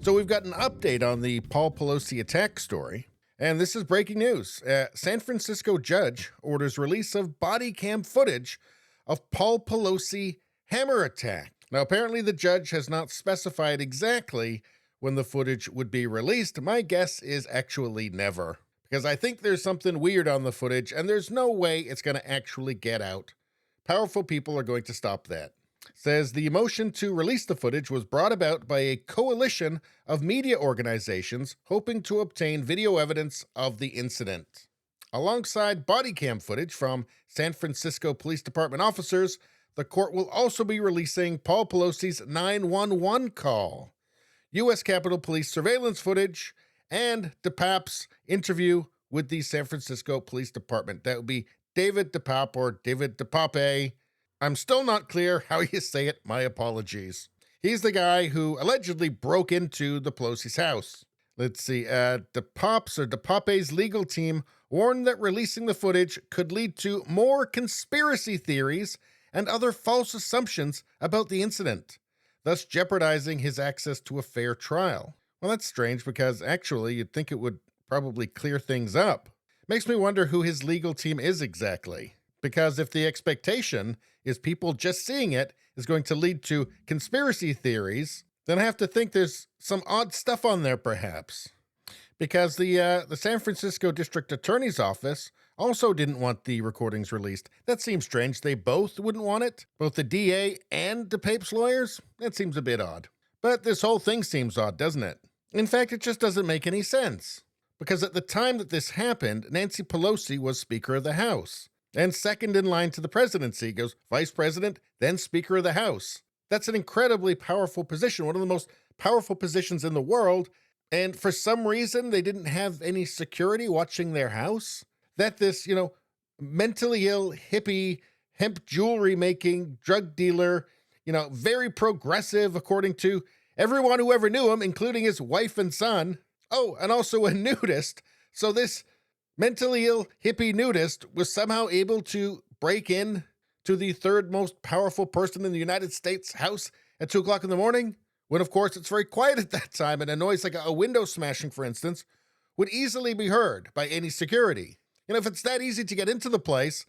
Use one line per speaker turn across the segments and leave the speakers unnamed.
So we've got an update on the Paul Pelosi attack story, and this is breaking news. A San Francisco judge orders release of body cam footage of Paul Pelosi hammer attack. Now, apparently the judge has not specified exactly when the footage would be released. My guess is actually never, because I think there's something weird on the footage, and there's no way it's going to actually get out. Powerful people are going to stop that. Says the motion to release the footage was brought about by a coalition of media organizations hoping to obtain video evidence of the incident. Alongside body cam footage from San Francisco Police Department officers, the court will also be releasing Paul Pelosi's 911 call, U.S. Capitol Police surveillance footage, and DePape's interview with the San Francisco Police Department. That would be David DePape or David DePape. I'm still not clear how you say it. My apologies. He's the guy who allegedly broke into the Pelosi's house. Let's see. DePape's legal team warned that releasing the footage could lead to more conspiracy theories and other false assumptions about the incident, thus jeopardizing his access to a fair trial. Well, that's strange because actually you'd think it would probably clear things up. Makes me wonder who his legal team is exactly. Because if the expectation is people just seeing it is going to lead to conspiracy theories, then I have to think there's some odd stuff on there perhaps. Because the San Francisco District Attorney's Office also didn't want the recordings released. That seems strange. They both wouldn't want it. Both the DA and DePape's lawyers? That seems a bit odd. But this whole thing seems odd, doesn't it? In fact, it just doesn't make any sense. Because at the time that this happened, Nancy Pelosi was Speaker of the House. And second in line to the presidency goes Vice President, then Speaker of the House. That's an incredibly powerful position, one of the most powerful positions in the world. And for some reason, they didn't have any security watching their house. That this, mentally ill, hippie, hemp jewelry making drug dealer, very progressive, according to everyone who ever knew him, including his wife and son. Oh, and also a nudist. So this mentally ill hippie nudist was somehow able to break in to the third most powerful person in the United States house at 2 o'clock in the morning, when of course it's very quiet at that time and a noise like a window smashing, for instance, would easily be heard by any security. And if it's that easy to get into the place,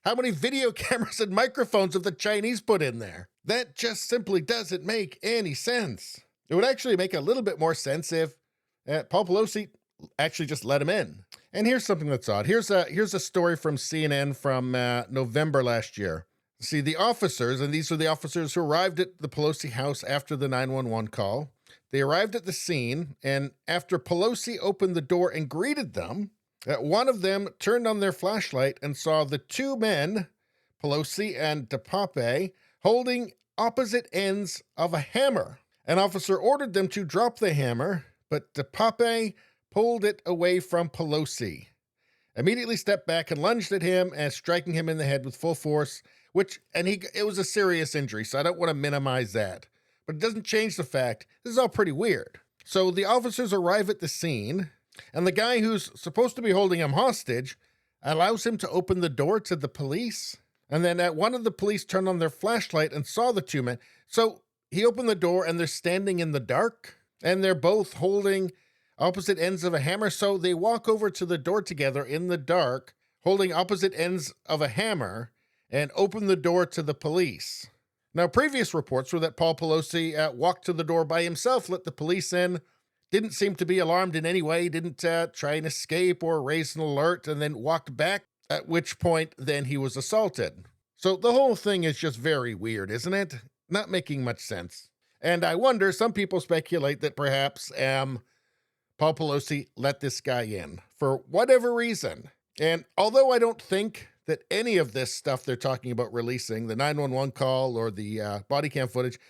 how many video cameras and microphones have the Chinese put in there? That just simply doesn't make any sense. It would actually make a little bit more sense if Paul Pelosi actually just let him in. And here's something that's odd. Here's a story from CNN from November last year. See, the officers, and these are the officers who arrived at the Pelosi house after the 911 call. They arrived at the scene, and after Pelosi opened the door and greeted them, one of them turned on their flashlight and saw the two men, Pelosi and DePape, holding opposite ends of a hammer. An officer ordered them to drop the hammer, but DePape pulled it away from Pelosi, immediately stepped back and lunged at him and striking him in the head with full force, it was a serious injury, so I don't want to minimize that. But it doesn't change the fact this is all pretty weird. So the officers arrive at the scene, and the guy who's supposed to be holding him hostage allows him to open the door to the police. And then one of the police turned on their flashlight and saw the two men. So he opened the door and they're standing in the dark, and they're both holding opposite ends of a hammer. So they walk over to the door together in the dark, holding opposite ends of a hammer, and open the door to the police. Now, previous reports were that Paul Pelosi walked to the door by himself, let the police in, didn't seem to be alarmed in any way, didn't try and escape or raise an alert, and then walked back, at which point then he was assaulted. So the whole thing is just very weird, isn't it? Not making much sense. And I wonder, some people speculate that perhaps Paul Pelosi let this guy in for whatever reason. And although I don't think that any of this stuff they're talking about releasing, the 911 call or the body cam footage,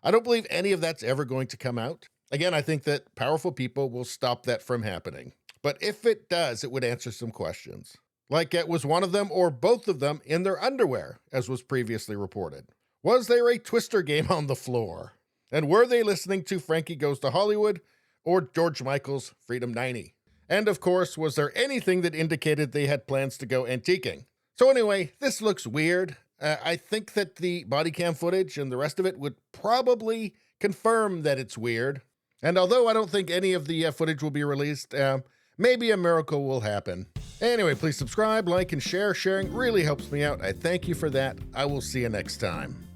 I don't believe any of that's ever going to come out. Again, I think that powerful people will stop that from happening. But if it does, it would answer some questions. Like, was one of them or both of them in their underwear, as was previously reported? Was there a twister game on the floor? And were they listening to Frankie Goes to Hollywood or George Michael's Freedom 90? And of course, was there anything that indicated they had plans to go antiquing? So anyway, this looks weird. I think that the body cam footage and the rest of it would probably confirm that it's weird. And although I don't think any of the footage will be released, maybe a miracle will happen. Anyway, please subscribe, like, and share. Sharing really helps me out. I thank you for that. I will see you next time.